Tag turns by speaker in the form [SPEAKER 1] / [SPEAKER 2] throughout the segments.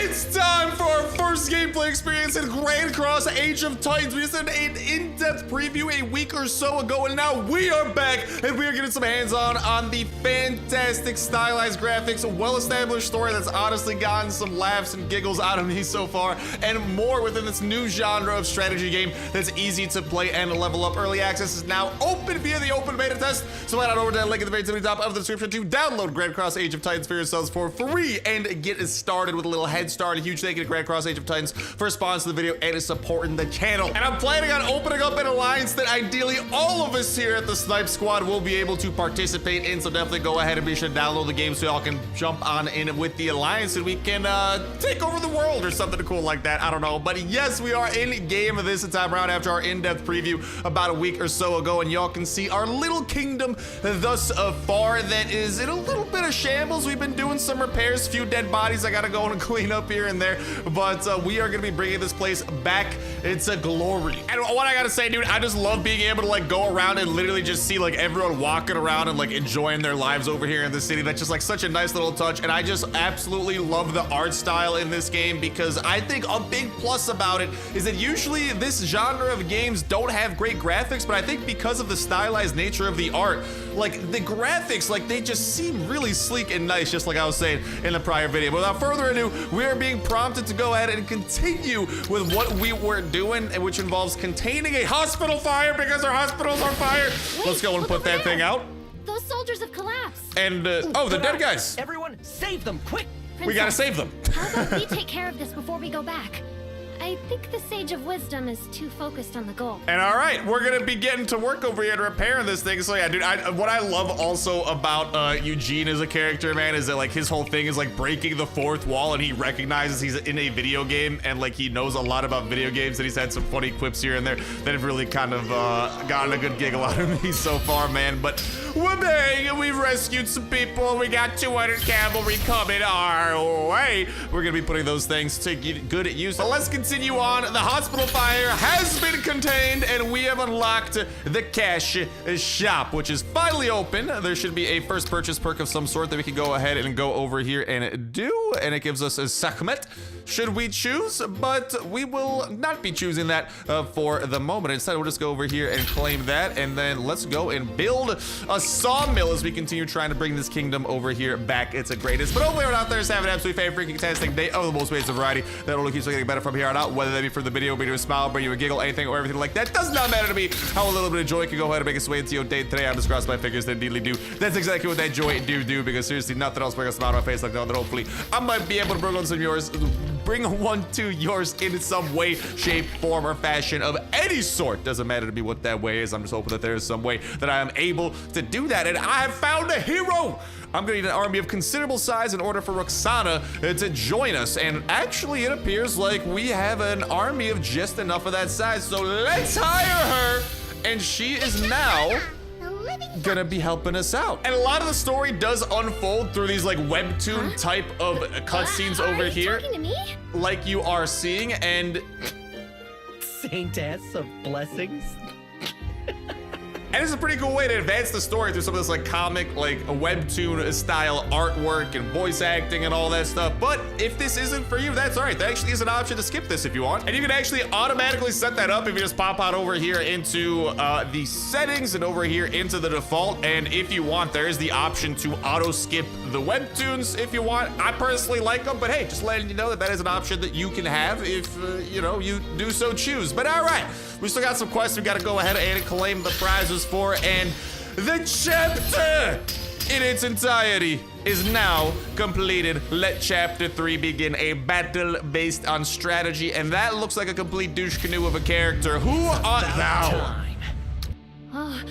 [SPEAKER 1] It's time for our first gameplay experience in Grand Cross Age of Titans. We just did an in-depth preview a week or so ago, and now we are back, and we are getting some hands-on on the fantastic stylized graphics, well-established story that's honestly gotten some laughs and giggles out of me so far, and more within this new genre of strategy game that's easy to play and level up. Early access is now open via the open beta test, so head on over to that link at the very top of the description to download Grand Cross Age of Titans for yourselves for free and get started with a little head start. A huge thank you to Grand Cross Age of Titans for sponsoring the video and supporting the channel. And I'm planning on opening up an alliance that ideally all of us here at the Snipe Squad will be able to participate in, so definitely go ahead and be sure to download the game so y'all can jump on in with the alliance and we can take over the world or something cool like that. I don't know, but yes, we are in game this time around after our in-depth preview about a week or so ago, and y'all can see our little kingdom thus far that is in a little bit of shambles. We've been doing some repairs, few dead bodies I gotta go and clean up here and there, but we are gonna be bringing this place back into glory. And what I gotta say, dude, I just love being able to like go around and literally just see like everyone walking around and like enjoying their lives over here in the city. That's just like such a nice little touch, and I just absolutely love the art style in this game, because I think a big plus about it is that usually this genre of games don't have great graphics, but I think because of the stylized nature of the art, like the graphics, like they just seem really sleek and nice, just like I was saying in the prior video. But without further ado, we are being prompted to go ahead and continue with what we were doing, which involves containing a hospital fire because our hospital's on fire.
[SPEAKER 2] Wait,
[SPEAKER 1] let's go and put that thing out.
[SPEAKER 2] Those soldiers have collapsed.
[SPEAKER 1] And oh, the dead guys.
[SPEAKER 3] Everyone, save them, quick!
[SPEAKER 1] We gotta save them.
[SPEAKER 2] How about we take care of this before we go back? I think the Sage of Wisdom is too focused on the goal.
[SPEAKER 1] And all right, we're gonna be getting to work over here to repairing this thing. So yeah, dude, what I love also about Eugene as a character, man, is that like his whole thing is like breaking the fourth wall, and he recognizes he's in a video game, and like he knows a lot about video games, and he's had some funny quips here and there that have really kind of gotten a good giggle out of me so far, man. But we're bang, and we've rescued some people. We got 200 cavalry coming our way. We're gonna be putting those things to good use. So let's continue on. The hospital fire has been contained, and we have unlocked the cash shop, which is finally open. There should be a first purchase perk of some sort that we can go ahead and go over here and do, and it gives us a Sekhmet should we choose, but we will not be choosing that for the moment. Instead, we'll just go over here and claim that, and then let's go and build a sawmill as we continue trying to bring this kingdom over here back its greatest. But hopefully everyone out there is having an absolutely freaking fantastic day of the most ways of variety that only keeps getting better from here on out, whether that be for the video, bring you a smile, bring you a giggle, anything or everything like that. Does not matter to me. How a little bit of joy can go ahead and make its way into your day today. I'm just crossing my fingers that indeedly do. That's exactly what that joy do, because seriously, nothing else brings a smile on my face like that. That hopefully I might be able to bring one to yours in some way, shape, form, or fashion of any sort. Doesn't matter to me what that way is. I'm just hoping that there is some way that I am able to do that, and I have found a hero. I'm gonna need an army of considerable size in order for Roxana to join us, and actually it appears like we have an army of just enough of that size, so let's hire her, and she is now gonna be helping us out. And a lot of the story does unfold through these like webtoon type of cutscenes over here,
[SPEAKER 2] Talking to me?
[SPEAKER 1] like you are seeing, and
[SPEAKER 3] Saintess of blessings.
[SPEAKER 1] And it's a pretty cool way to advance the story through some of this like comic, like a webtoon style artwork and voice acting and all that stuff. But if this isn't for you, that's all right. There actually is an option to skip this if you want. And you can actually automatically set that up if you just pop out over here into the settings and over here into the default. And if you want, there is the option to auto skip the webtoons if you want. I personally like them, but hey, just letting you know that that is an option that you can have if, you know, you do so choose. But all right, we still got some quests we got to go ahead and claim the prizes for, and the chapter in its entirety is now completed. Let chapter 3 begin, a battle based on strategy, and that looks like a complete douche canoe of a character. Who art thou?
[SPEAKER 2] Oh,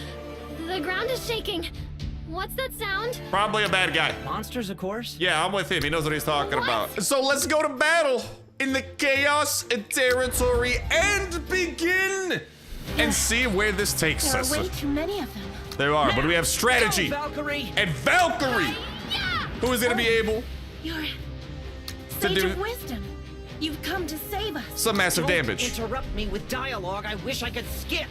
[SPEAKER 2] the ground is shaking. What's that sound?
[SPEAKER 1] Probably a bad guy.
[SPEAKER 3] Monsters, of course.
[SPEAKER 1] Yeah, I'm with him. He knows what he's talking
[SPEAKER 2] What?
[SPEAKER 1] about. So let's go to battle in the chaos territory and begin and see where this takes
[SPEAKER 2] There are
[SPEAKER 1] us.
[SPEAKER 2] way too many of them.
[SPEAKER 1] There are, but we have strategy
[SPEAKER 3] Valkyrie.
[SPEAKER 1] and Valkyrie,
[SPEAKER 2] Yeah!
[SPEAKER 1] who is going to be able
[SPEAKER 2] Your
[SPEAKER 1] to
[SPEAKER 2] Sage
[SPEAKER 1] do.
[SPEAKER 2] of Wisdom.
[SPEAKER 3] You've come to save us.
[SPEAKER 1] Some massive
[SPEAKER 3] Don't
[SPEAKER 1] damage.
[SPEAKER 3] interrupt me with dialogue I wish I could skip.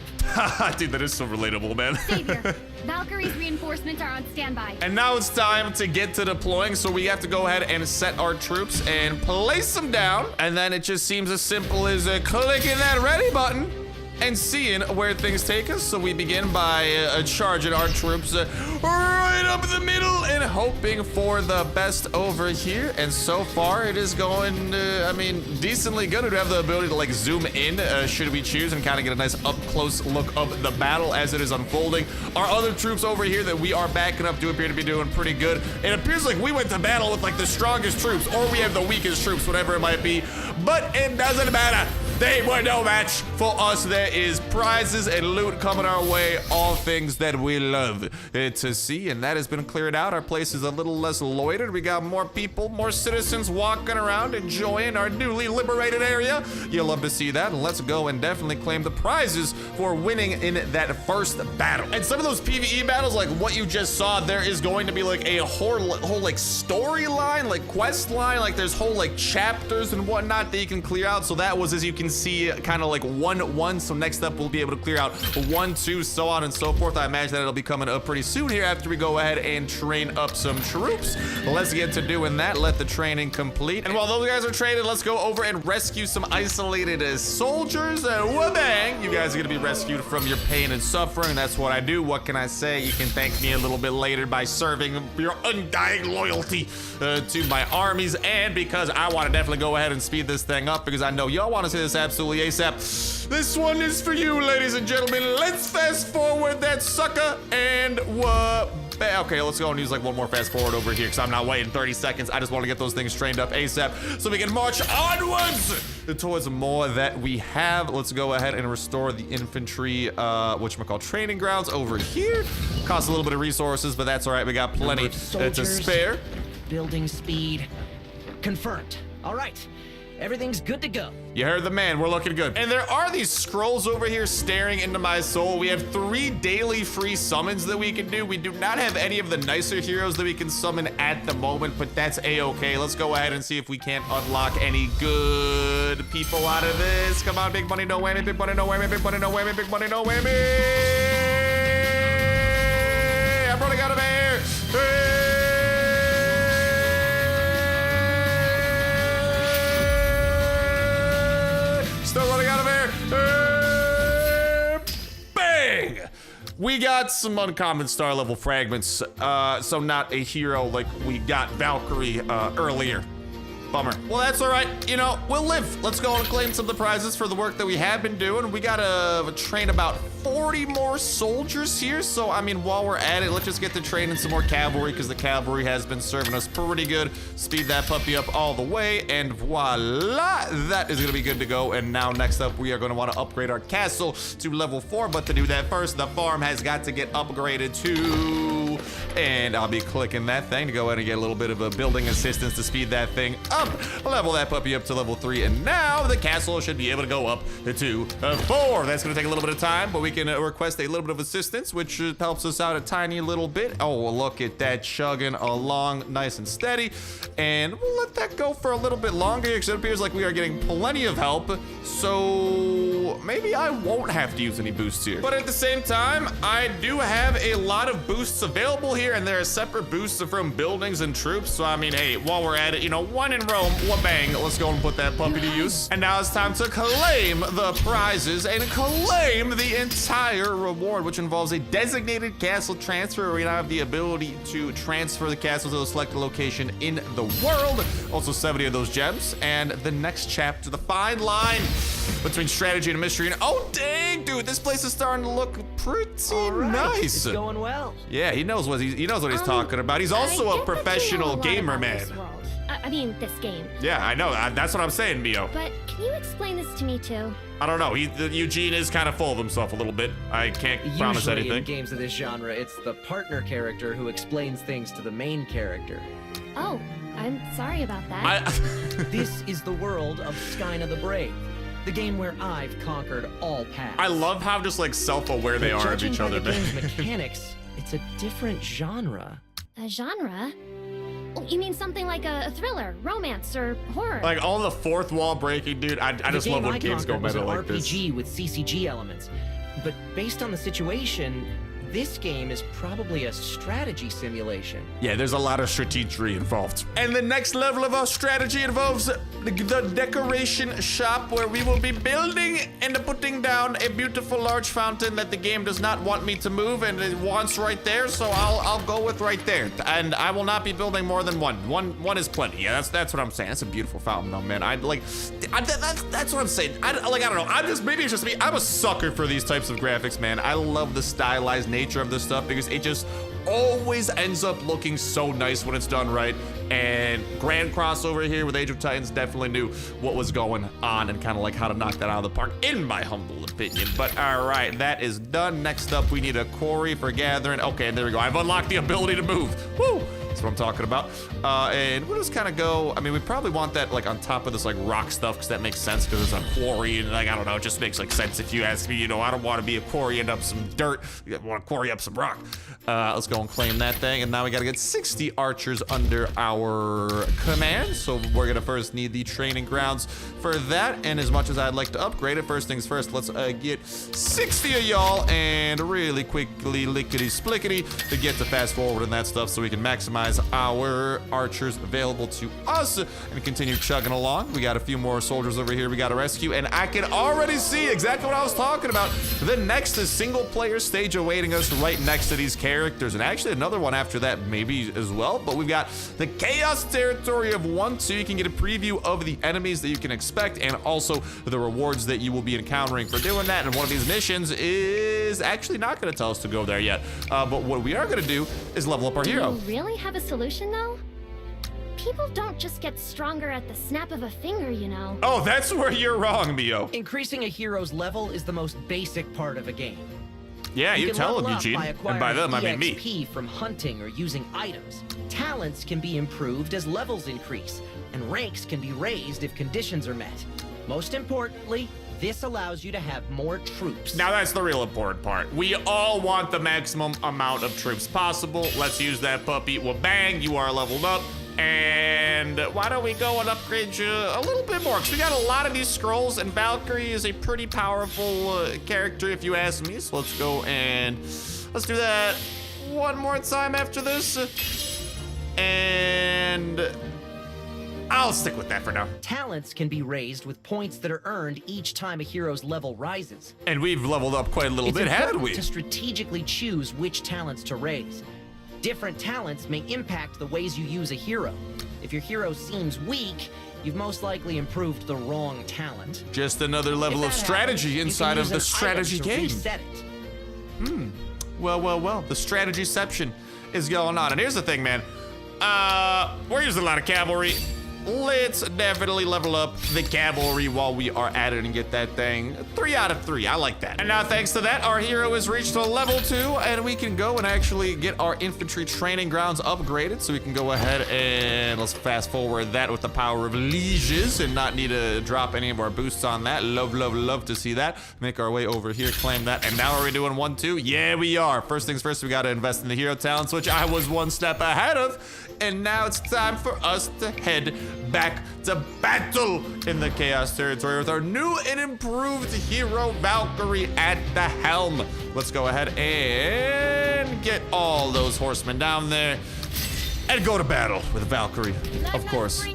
[SPEAKER 1] Dude, that is so relatable, man.
[SPEAKER 2] Savior, Valkyrie's reinforcements are on standby.
[SPEAKER 1] And now it's time to get to deploying, so we have to go ahead and set our troops and place them down. And then it just seems as simple as clicking that ready button and seeing where things take us. So we begin by charging our troops right up the middle and hoping for the best over here. And so far it is going, I mean, decently good. We have the ability to like zoom in should we choose and kind of get a nice up close look of the battle as it is unfolding. Our other troops over here that we are backing up do appear to be doing pretty good. It appears like we went to battle with like the strongest troops, or we have the weakest troops, whatever it might be, but it doesn't matter. They were no match for us. There is prizes and loot coming our way, all things that we love to see, and that has been cleared out. Our place is a little less loitered. We got more people, more citizens walking around enjoying our newly liberated area. You'll love to see that, and let's go and definitely claim the prizes for winning in that first battle. And some of those PvE battles, like what you just saw, there is going to be like a whole like storyline, like quest line, like there's whole like chapters and whatnot that you can clear out. So that was, as you can see, kind of like 1-1. So next up we'll be able to clear out 1-2, so on and so forth. I imagine that it'll be coming up pretty soon here after we go ahead and train up some troops. Let's get to doing that. Let the training complete, and while those guys are training, let's go over and rescue some isolated soldiers. Wha-bang! You guys are gonna be rescued from your pain and suffering. That's what I do. What can I say? You can thank me a little bit later by serving your undying loyalty to my armies, and because I want to definitely go ahead and speed this thing up because I know y'all want to see this absolutely ASAP. This one is for you, ladies and gentlemen. Let's fast forward that sucker and okay, let's go and use like one more fast forward over here because I'm not waiting 30 seconds. I just want to get those things trained up ASAP so we can march onwards towards more that we have. Let's go ahead and restore the infantry, whatchamacallit, training grounds over here. Costs a little bit of resources, but that's all right. We got plenty to spare.
[SPEAKER 3] Building speed confirmed. All right. Everything's good to go.
[SPEAKER 1] You heard the man, we're looking good. And there are these scrolls over here staring into my soul. We have 3 daily free summons that we can do. We do not have any of the nicer heroes that we can summon at the moment, but that's a-okay. Let's go ahead and see if we can't unlock any good people out of this. Come on, big money, no whammy, big money, no whammy, big money, no whammy, big money, no whammy. I'm running out of air. Still running out of air. Bang! We got some uncommon star level fragments, so not a hero like we got Valkyrie earlier. Bummer. Well, that's all right. You know, we'll live. Let's go and claim some of the prizes for the work that we have been doing. We gotta train about 40 more soldiers here. So, I mean, while we're at it, let's just get to training some more cavalry because the cavalry has been serving us pretty good. Speed that puppy up all the way, and voila, that is gonna be good to go. And now next up, we are gonna wanna upgrade our castle to level 4. But to do that first, the farm has got to get upgraded to, and I'll be clicking that thing to go ahead and get a little bit of a building assistance to speed that thing up. Level that puppy up to level 3, and now the castle should be able to go up to 4. That's gonna take a little bit of time, but we can request a little bit of assistance, which helps us out a tiny little bit. Oh, look at that, chugging along nice and steady, and we'll let that go for a little bit longer because it appears like we are getting plenty of help, so maybe I won't have to use any boosts here. But at the same time, I do have a lot of boosts available here, and there are separate boosts from buildings and troops, so I mean, hey, while we're at it, you know, one in Rome, one bang, let's go and put that puppy to use. And now it's time to claim the prizes and claim the entire reward, which involves a designated castle transfer where we now have the ability to transfer the castle to a selected location in the world. Also 70 of those gems. And the next chapter, the fine line between strategy and mystery. And oh dang, dude, this place is starting to look pretty nice.
[SPEAKER 3] It's going well.
[SPEAKER 1] Yeah, he knows what he's talking about. He's also a professional gamer, man.
[SPEAKER 2] I mean, this game.
[SPEAKER 1] Yeah, I know. That's what I'm saying, Mio.
[SPEAKER 2] But can you explain this to me too?
[SPEAKER 1] I don't know. Eugene is kind of full of himself a little bit. I can't promise anything.
[SPEAKER 3] Usually in games of this genre, it's the partner character who explains things to the main character.
[SPEAKER 2] Oh, I'm sorry about that.
[SPEAKER 3] This is the world of Skyna the Brave, the game where I've conquered all paths.
[SPEAKER 1] I love how just like self-aware they are of each other.
[SPEAKER 3] Judging by the game's mechanics, it's a different genre.
[SPEAKER 2] A genre? Oh, you mean something like a thriller, romance, or horror?
[SPEAKER 1] Like all the fourth wall breaking, dude. I just love when games go meta like this.
[SPEAKER 3] The game I conquered was an RPG with CCG elements, but based on the situation, this game is probably a strategy simulation.
[SPEAKER 1] Yeah, there's a lot of strategy involved. And the next level of our strategy involves the decoration shop, where we will be building and putting down a beautiful large fountain that the game does not want me to move, and it wants right there, so I'll go with right there. And I will not be building more than one. One is plenty. Yeah, that's what I'm saying. That's a beautiful fountain though, man. That's what I'm saying. I don't know. Maybe it's just me. I'm a sucker for these types of graphics, man. I love the stylized nature of this stuff because it just always ends up looking so nice when it's done right. And Grand Crossover here with Age of Titans definitely knew what was going on and kind of like how to knock that out of the park, in my humble opinion. But all right, that is done. Next up, we need a quarry for gathering. Okay, there we go. I've unlocked the ability to move. Woo! That's what I'm talking about. And we'll just kind of go, I mean, we probably want that like on top of this like rock stuff, because that makes sense, because it's a quarry, and like, I don't know, it just makes like sense if you ask me. You know, I don't want to be a quarrying up some dirt. I want to quarry up some rock. Let's go and claim that thing. And now we got to get 60 archers under our command. So we're going to first need the training grounds for that. And as much as I'd like to upgrade it, first things first, let's get 60 of y'all and really quickly lickety-splickety to get to fast forward and that stuff, so we can maximize our archers available to us and continue chugging along. We got a few more soldiers over here we got to rescue, and I can already see exactly what I was talking about. The next is single player stage awaiting us right next to these characters, and actually another one after that maybe as well. But we've got the Chaos Territory of 1, so you can get a preview of the enemies that you can expect and also the rewards that you will be encountering for doing that. And one of these missions is actually not going to tell us to go there yet, but what we are going to do is level up our hero.
[SPEAKER 2] Do you really have a solution though? People don't just get stronger at the snap of a finger, you know.
[SPEAKER 1] Oh, that's where you're wrong, Mio.
[SPEAKER 3] Increasing a hero's level is the most basic part of a game.
[SPEAKER 1] Yeah, you
[SPEAKER 3] can
[SPEAKER 1] tell
[SPEAKER 3] level
[SPEAKER 1] them,
[SPEAKER 3] up
[SPEAKER 1] Eugene.
[SPEAKER 3] by
[SPEAKER 1] And by them, I mean me.
[SPEAKER 3] EXP from hunting or using items. Talents can be improved as levels increase, and ranks can be raised if conditions are met. Most importantly, this allows you to have more troops.
[SPEAKER 1] Now that's the real important part. We all want the maximum amount of troops possible. Let's use that puppy. Well, bang, you are leveled up. And why don't we go and upgrade you a little bit more? Because we got a lot of these scrolls, and Valkyrie is a pretty powerful character if you ask me. So let's go and let's do that one more time after this. And I'll stick with that for now.
[SPEAKER 3] Talents can be raised with points that are earned each time a hero's level rises.
[SPEAKER 1] And we've leveled up quite a little bit, haven't we?
[SPEAKER 3] It's important to strategically choose which talents to raise. Different talents may impact the ways you use a hero. If your hero seems weak, you've most likely improved the wrong talent.
[SPEAKER 1] Just another level of strategy inside of the strategy game.
[SPEAKER 3] Reset it.
[SPEAKER 1] Well, the strategyception is going on. And here's the thing, man. We're using a lot of cavalry. Let's definitely level up the cavalry while we are at it and get that thing 3 out of 3. I like that. And now, thanks to that, our hero has reached a level 2, and we can go and actually get our infantry training grounds upgraded. So we can go ahead and let's fast forward that with the power of lieges and not need to drop any of our boosts on that. Love to see that. Make our way over here, claim that. And now are we doing 1, 2? Yeah, we are. First things first, we got to invest in the hero talents, which I was one step ahead of. And now it's time for us to head back to battle in the Chaos Territory with our new and improved hero Valkyrie at the helm. Let's go ahead and get all those horsemen down there and go to battle with Valkyrie, of course,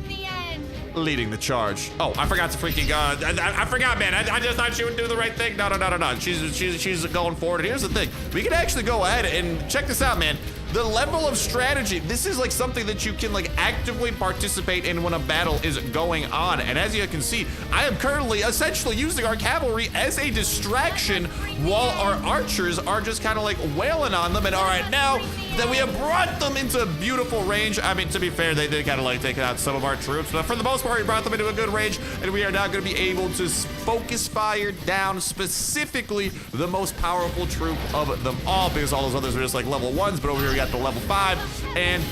[SPEAKER 1] leading the charge. Oh, I forgot to freaking I forgot, man. I just thought she would do the right thing. No. She's going forward. And here's the thing. We can actually go ahead and check this out, man. The level of strategy, this is like something that you can like actively participate in when a battle is going on. And as you can see, I am currently essentially using our cavalry as a distraction while our archers are just kind of like wailing on them. And all right, now that we have brought them into beautiful range, I mean, to be fair, they did kind of like take out some of our troops, but for the most part, we brought them into a good range, and we are now going to be able to focus fire down specifically the most powerful troop of them all, because all those others are just like level 1s, but over here we got the level 5, and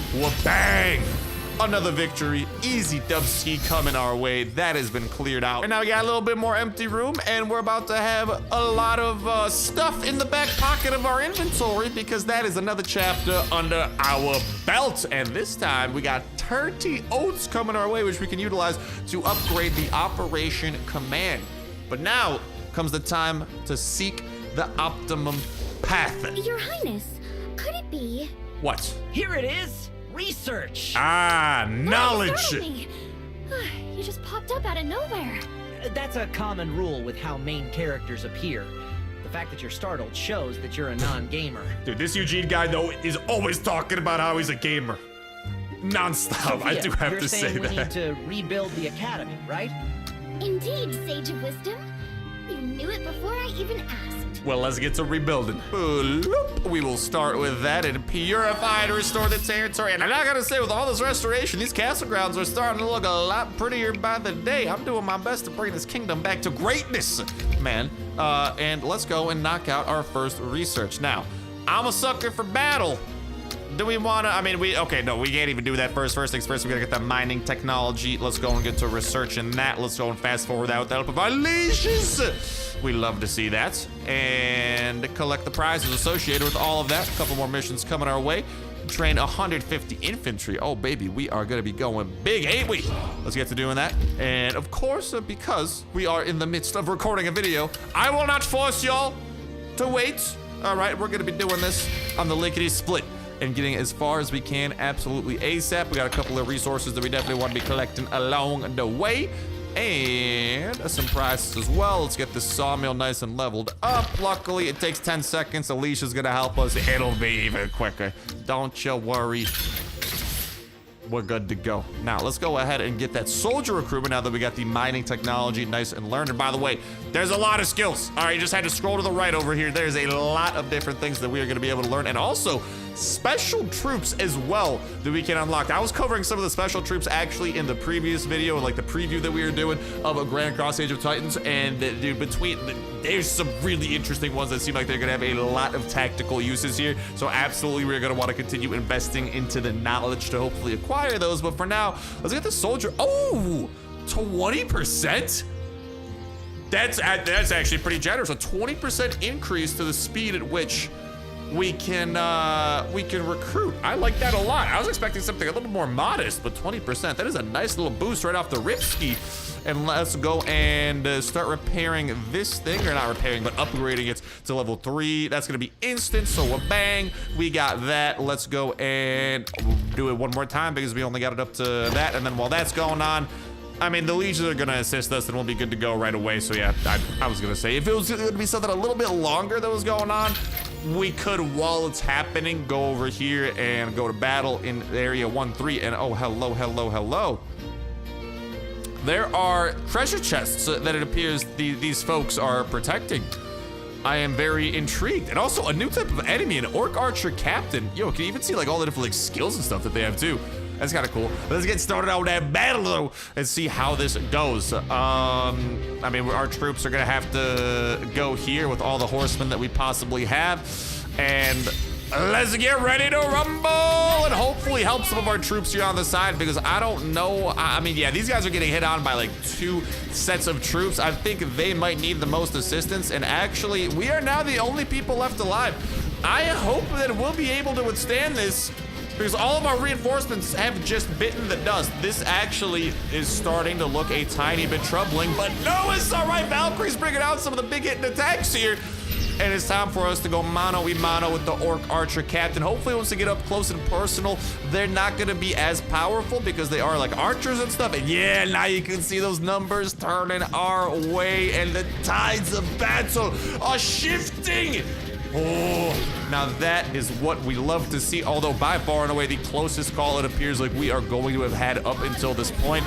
[SPEAKER 1] bang! Another victory. Easy dubski coming our way. That has been cleared out. And now we got a little bit more empty room, and we're about to have a lot of stuff in the back pocket of our inventory, because that is another chapter under our belt. And this time we got 30 oats coming our way, which we can utilize to upgrade the operation command. But now comes the time to seek the optimum path.
[SPEAKER 2] Your Highness, could it be?
[SPEAKER 1] What?
[SPEAKER 3] Here it is. Research.
[SPEAKER 1] Ah, knowledge.
[SPEAKER 2] Startled me. You just popped up out of nowhere.
[SPEAKER 3] That's a common rule with how main characters appear. The fact that you're startled shows that you're a non-gamer.
[SPEAKER 1] Dude, this Eugene guy, though, is always talking about how he's a gamer. Non-stop,
[SPEAKER 3] Sophia,
[SPEAKER 1] I do have
[SPEAKER 3] you're
[SPEAKER 1] to say
[SPEAKER 3] saying we need
[SPEAKER 1] that.
[SPEAKER 3] to rebuild the academy, right?
[SPEAKER 2] Indeed, Sage of Wisdom. You knew it before I even asked.
[SPEAKER 1] Well, let's get to rebuilding. Bloop. We will start with that and purify to restore the territory. And I gotta say, with all this restoration, these castle grounds are starting to look a lot prettier by the day. I'm doing my best to bring this kingdom back to greatness, man. And let's go and knock out our first research. Now, I'm a sucker for battle. Do we wanna, okay, no, we can't even do that first. First things first, we gotta get that mining technology. Let's go and get to researching that. Let's go and fast forward that with the help of our leashes. We love to see that. And collect the prizes associated with all of that. A couple more missions coming our way. Train 150 infantry. Oh, baby, we are gonna be going big, ain't we? Let's get to doing that. And of course, because we are in the midst of recording a video, I will not force y'all to wait. All right, we're gonna be doing this on the lickety split and getting as far as we can absolutely ASAP. We got a couple of resources that we definitely want to be collecting along the way. And some prizes as well. Let's get this sawmill nice and leveled up. Luckily, it takes 10 seconds. Alicia's gonna help us. It'll be even quicker. Don't you worry. We're good to go. Now, let's go ahead and get that soldier recruitment now that we got the mining technology nice and learned. And by the way, there's a lot of skills. All right, you just had to scroll to the right over here. There's a lot of different things that we are gonna be able to learn. And also, special troops as well that we can unlock. I was covering some of the special troops actually in the previous video, like the preview that we were doing of a Grand Cross Age of Titans, and dude, there's some really interesting ones that seem like they're gonna have a lot of tactical uses here. So absolutely, we're gonna want to continue investing into the knowledge to hopefully acquire those. But for now, let's get the soldier. Oh, 20%. That's actually pretty generous. A 20% increase to the speed at which we can recruit. I like that a lot. I was expecting something a little more modest, but 20%, that is a nice little boost right off the rip ski. And let's go and start repairing this thing, or not repairing, but upgrading it to level 3. That's gonna be instant, so bang, we got that. Let's go and do it one more time because we only got it up to that. And then while that's going on, I mean, the legions are gonna assist us and we'll be good to go right away. So yeah, I was gonna say, if it was gonna be something a little bit longer that was going on, we could, while it's happening, go over here and go to battle in area 1-3. And oh, hello, hello, hello. There are treasure chests that it appears these folks are protecting. I am very intrigued. And also a new type of enemy, an orc archer captain. Yo, can you even see like all the different like skills and stuff that they have too? That's kind of cool. Let's get started on that battle though and see how this goes. I mean, our troops are gonna have to go here with all the horsemen that we possibly have. And let's get ready to rumble and hopefully help some of our troops here on the side, because I don't know. I mean, yeah, these guys are getting hit on by like 2 sets of troops. I think they might need the most assistance. And actually, we are now the only people left alive. I hope that we'll be able to withstand this, because all of our reinforcements have just bitten the dust. This actually is starting to look a tiny bit troubling, but no, it's all right. Valkyrie's bringing out some of the big hitting attacks here. And it's time for us to go mano-a-mano with the orc archer captain. Hopefully once they get up close and personal, they're not gonna be as powerful because they are like archers and stuff. And yeah, now you can see those numbers turning our way and the tides of battle are shifting. Oh, now that is what we love to see. Although by far and away the closest call it appears like we are going to have had up until this point.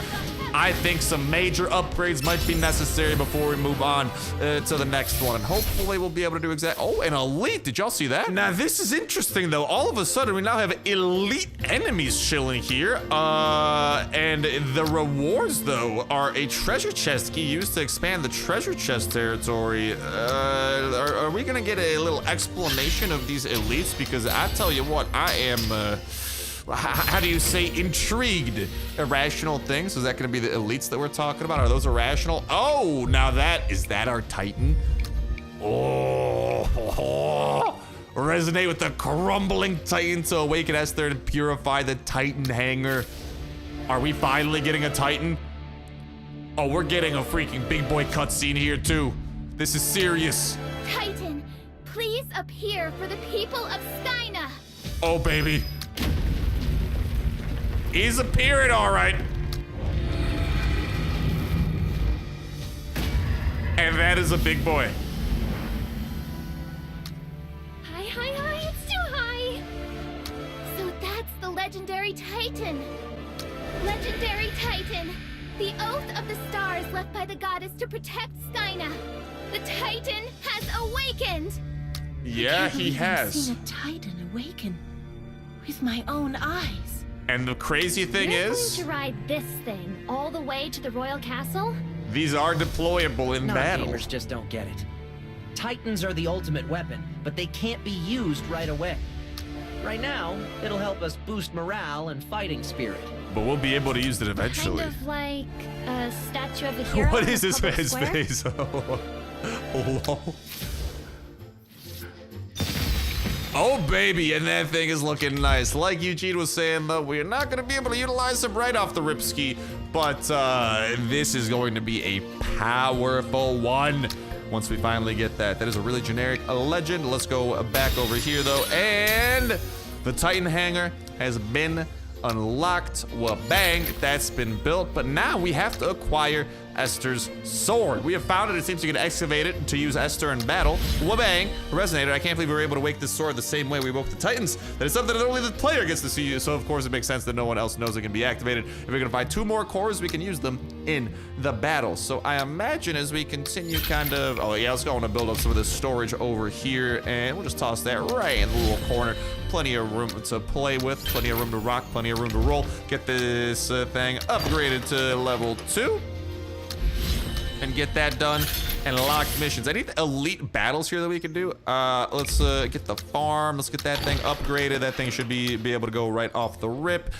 [SPEAKER 1] I think some major upgrades might be necessary before we move on to the next one. And hopefully we'll be able to do oh, an elite. Did y'all see that? Now this is interesting though. All of a sudden we now have elite enemies chilling here. And the rewards though are a treasure chest key used to expand the treasure chest territory. Are we gonna get a little explanation of these elites? Because I tell you what, I am how do you say intrigued? Irrational things? Is that gonna be the elites that we're talking about? Are those irrational? Oh, now is that our Titan? Oh, resonate with the crumbling Titan to awaken Esther and purify the Titan hanger. Are we finally getting a Titan? Oh, we're getting a freaking big boy cutscene here too. This is serious.
[SPEAKER 2] Titan, please appear for the people of Skyna.
[SPEAKER 1] Oh, baby. He's appearing, all right. And that is a big boy.
[SPEAKER 2] Hi, it's too high. So that's the legendary Titan. Legendary Titan, the oath of the stars left by the goddess to protect Skyna. The Titan has awakened.
[SPEAKER 1] Yeah, he has.
[SPEAKER 4] I've seen a Titan awaken with my own eyes.
[SPEAKER 1] And the crazy thing
[SPEAKER 2] You're
[SPEAKER 1] is,
[SPEAKER 2] going to ride this thing all the way to the royal castle?
[SPEAKER 1] these are deployable in battle.
[SPEAKER 3] Non-gamers just don't get it. Titans are the ultimate weapon, but they can't be used right away. Right now, it'll help us boost morale and fighting spirit.
[SPEAKER 1] But we'll be able to use it eventually.
[SPEAKER 2] Kind of like a statue of a hero.
[SPEAKER 1] What
[SPEAKER 2] in
[SPEAKER 1] is
[SPEAKER 2] a
[SPEAKER 1] his
[SPEAKER 2] public
[SPEAKER 1] face?
[SPEAKER 2] square.
[SPEAKER 1] Face? Lol. Oh, baby, and that thing is looking nice. Like Eugene was saying, though, we're not going to be able to utilize him right off the rip ski, but this is going to be a powerful one once we finally get that. That is a really generic legend. Let's go back over here, though, and the Titan hangar has been unlocked. Well, bang, that's been built, but now we have to acquire Esther's sword. We have found it. It seems you can excavate it to use Esther in battle. Wabang, resonator. I can't believe we were able to wake this sword the same way we woke the Titans. That is something that only the player gets to see, so of course it makes sense that no one else knows it can be activated. If we're gonna find 2 more cores, we can use them in the battle. So I imagine as we continue kind of, oh yeah, let's go on and build up some of this storage over here, and we'll just toss that right in the little corner. Plenty of room to play with, plenty of room to rock, plenty of room to roll. Get this thing upgraded to level 2. And get that done and lock missions. Any elite battles here that we can do? Let's get the farm. Let's get that thing upgraded. That thing should be able to go right off the rip.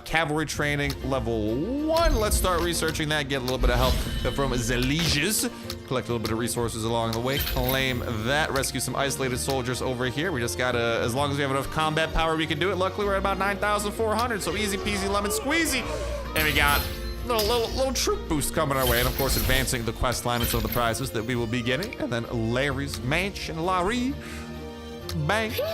[SPEAKER 1] Cavalry training level 1. Let's start researching that. Get a little bit of help from Zelesius. Collect a little bit of resources along the way. Claim that. Rescue some isolated soldiers over here. We just gotta, as long as we have enough combat power, we can do it. Luckily, we're at about 9,400, so easy peasy lemon squeezy. And we got little troop boost coming our way, and of course advancing the quest line and some of the prizes that we will be getting. And then Larry's mansion, Larry, bang.
[SPEAKER 2] Phew.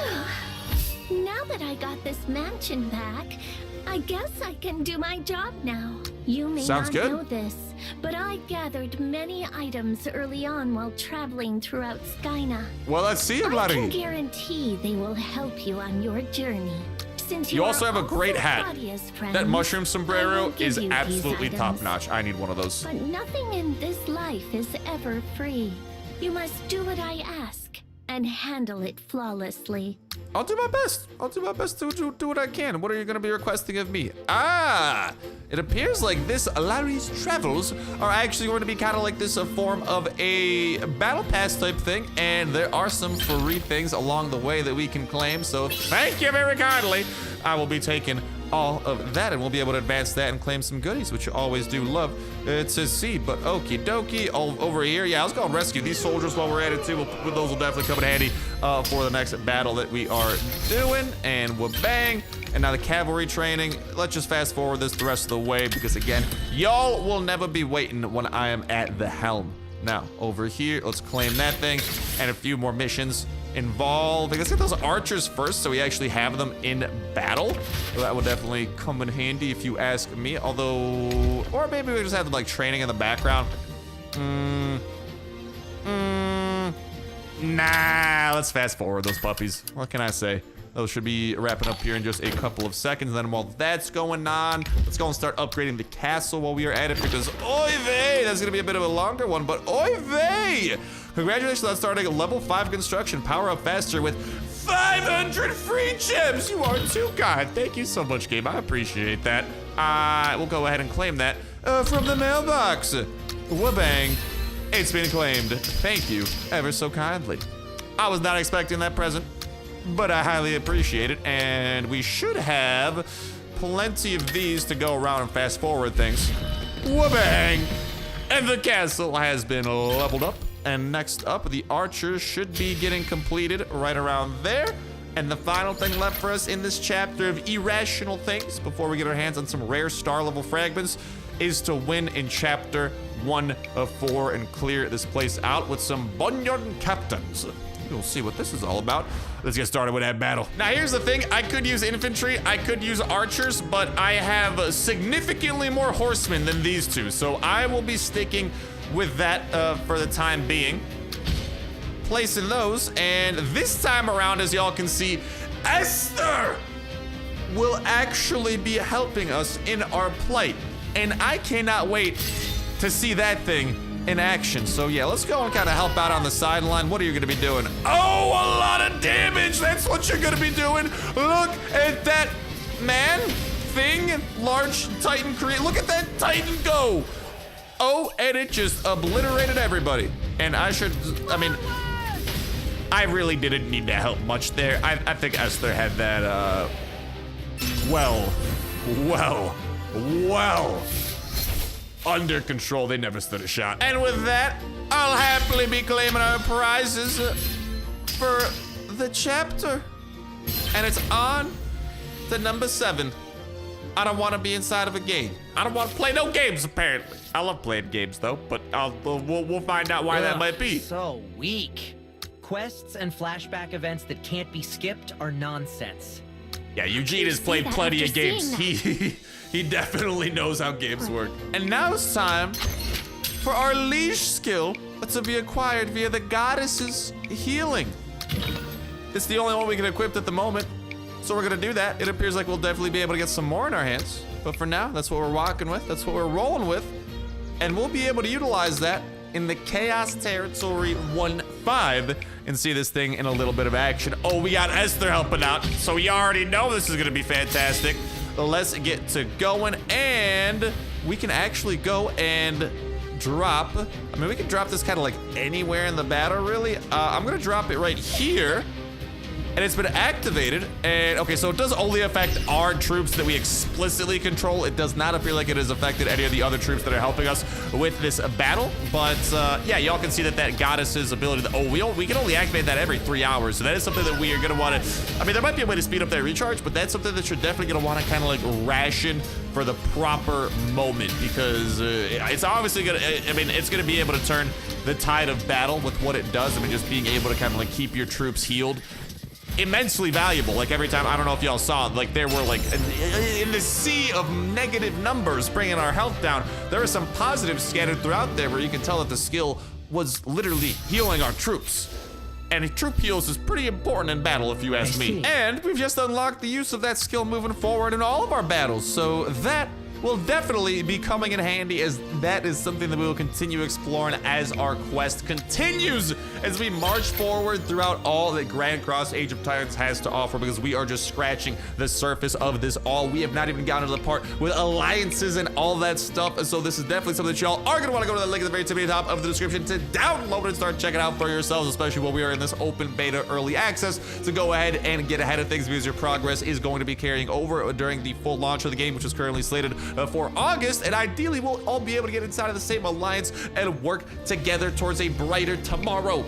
[SPEAKER 2] Now that I got this mansion back, I guess I can do my job now. You may
[SPEAKER 1] Sounds
[SPEAKER 2] not
[SPEAKER 1] good.
[SPEAKER 2] know this, but I gathered many items early on while traveling throughout Skyna.
[SPEAKER 1] Well, let's see him,
[SPEAKER 2] I can
[SPEAKER 1] Larry.
[SPEAKER 2] guarantee they will help you on your journey. Since
[SPEAKER 1] You
[SPEAKER 2] are
[SPEAKER 1] also have a great hat.
[SPEAKER 2] Claudia's friend,
[SPEAKER 1] That mushroom
[SPEAKER 2] I
[SPEAKER 1] sombrero
[SPEAKER 2] will give
[SPEAKER 1] is
[SPEAKER 2] you these
[SPEAKER 1] absolutely
[SPEAKER 2] items.
[SPEAKER 1] top notch. I need one of those.
[SPEAKER 2] But nothing in this life is ever free. You must do what I ask and handle it flawlessly.
[SPEAKER 1] I'll do my best. I'll do my best to do what I can. What are you going to be requesting of me? Ah, it appears like this Larry's travels are actually going to be kind of like this, a form of a battle pass type thing. And there are some free things along the way that we can claim. So thank you very kindly. I will be taking all of that, and we'll be able to advance that and claim some goodies, which you always do love to see. But okie dokie, all over here. Yeah, let's go and rescue these soldiers while we're at it too. Those will definitely come in handy for the next battle that we are doing. And bang. And now the cavalry training. Let's just fast forward this the rest of the way, because again, y'all will never be waiting when I am at the helm. Now over here, let's claim that thing, and a few more missions involved. Let's get those archers first, so we actually have them in battle. So that would definitely come in handy if you ask me. Although, or maybe we just have them like training in the background. Nah, let's fast forward those puppies. What can I say? Those should be wrapping up here in just a couple of seconds. And then while that's going on, let's go and start upgrading the castle while we are at it, because oy vey, that's gonna be a bit of a longer one, but oy vey! Congratulations on starting a level 5 construction. Power up faster with 500 free gems. You are too kind. Thank you so much, game. I appreciate that. We'll go ahead and claim that from the mailbox. Wabang. It's been claimed. Thank you ever so kindly. I was not expecting that present, but I highly appreciate it. And we should have plenty of these to go around and fast forward things. Wabang. And the castle has been leveled up. And next up, the archers should be getting completed right around there. And the final thing left for us in this chapter of irrational things before we get our hands on some rare star level fragments is to win in chapter 1 of 4 and clear this place out with some Bunyan captains. We'll see what this is all about. Let's get started with that battle. Now, here's the thing. I could use infantry, I could use archers, but I have significantly more horsemen than these two. So I will be sticking with that for the time being. Placing those, and this time around, as y'all can see, Esther will actually be helping us in our plight. And I cannot wait to see that thing in action. So yeah, let's go and kind of help out on the sideline. What are you gonna be doing? Oh, a lot of damage. That's what you're gonna be doing. Look at that, man, thing, large Titan create. Look at that Titan go. Oh, and it just obliterated everybody. And I mean, I really didn't need to help much there. I think Esther had that, well, under control. They never stood a shot. And with that, I'll happily be claiming our prizes for the chapter. And it's on to number 7. I don't want to be inside of a game. I don't want to play no games, apparently. I love playing games, though, but we'll find out why that might be.
[SPEAKER 3] So weak. Quests and flashback events that can't be skipped are nonsense.
[SPEAKER 1] Yeah, Eugene has played plenty of games. He definitely knows how games work. And now it's time for our leash skill to be acquired via the goddess's healing. It's the only one we can equip at the moment, so we're gonna do that. It appears like we'll definitely be able to get some more in our hands. But for now, that's what we're rocking with. That's what we're rolling with. And we'll be able to utilize that in the Chaos Territory 1-5 and see this thing in a little bit of action. Oh, we got Esther helping out, so you already know this is gonna be fantastic. Let's get to going, and we can actually go and drop. I mean, we can drop this kind of like anywhere in the battle, really. I'm gonna drop it right here. And it's been activated, and okay, so it does only affect our troops that we explicitly control. It does not appear like it has affected any of the other troops that are helping us with this battle. But yeah, y'all can see that goddess's ability, we can only activate that every 3 hours. So that is something that we are gonna wanna, I mean, there might be a way to speed up that recharge, but that's something that you're definitely gonna wanna kind of like ration for the proper moment, because it's obviously gonna, I mean, it's gonna be able to turn the tide of battle with what it does. I mean, just being able to kind of like keep your troops healed. Immensely valuable. Like every time, I don't know if y'all saw, like there were like in the sea of negative numbers bringing our health down, there were some positives scattered throughout there where you can tell that the skill was literally healing our troops. And troop heals is pretty important in battle, if you ask me. And we've just unlocked the use of that skill moving forward in all of our battles, so that will definitely be coming in handy, as that is something that we will continue exploring as our quest continues, as we march forward throughout all that Grand Cross Age of Titans has to offer, because we are just scratching the surface of this all. We have not even gotten to the part with alliances and all that stuff, and so this is definitely something that y'all are gonna wanna go to the link at the very tip of the top of the description to download and start checking out for yourselves, especially while we are in this open beta early access, to go ahead and get ahead of things, because your progress is going to be carrying over during the full launch of the game, which is currently slated for August, and ideally we'll all be able to get inside of the same alliance and work together towards a brighter tomorrow.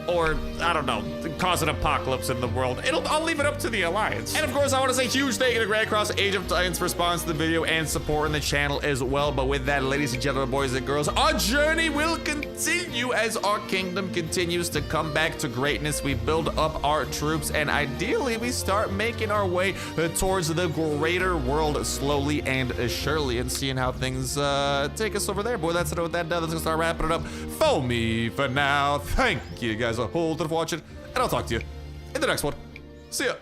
[SPEAKER 1] Or, I don't know, cause an apocalypse in the world. I'll leave it up to the Alliance. And of course, I want to say huge thank you to Grand Cross Age of Titans for sponsoring the video and supporting the channel as well. But with that, ladies and gentlemen, boys and girls, our journey will continue as our kingdom continues to come back to greatness. We build up our troops, and ideally, we start making our way towards the greater world slowly and surely, and seeing how things take us over there. Boy, that's it with that. Now let's start wrapping it up for me for now. Thank you guys a whole ton for watching, and I'll talk to you in the next one. See ya.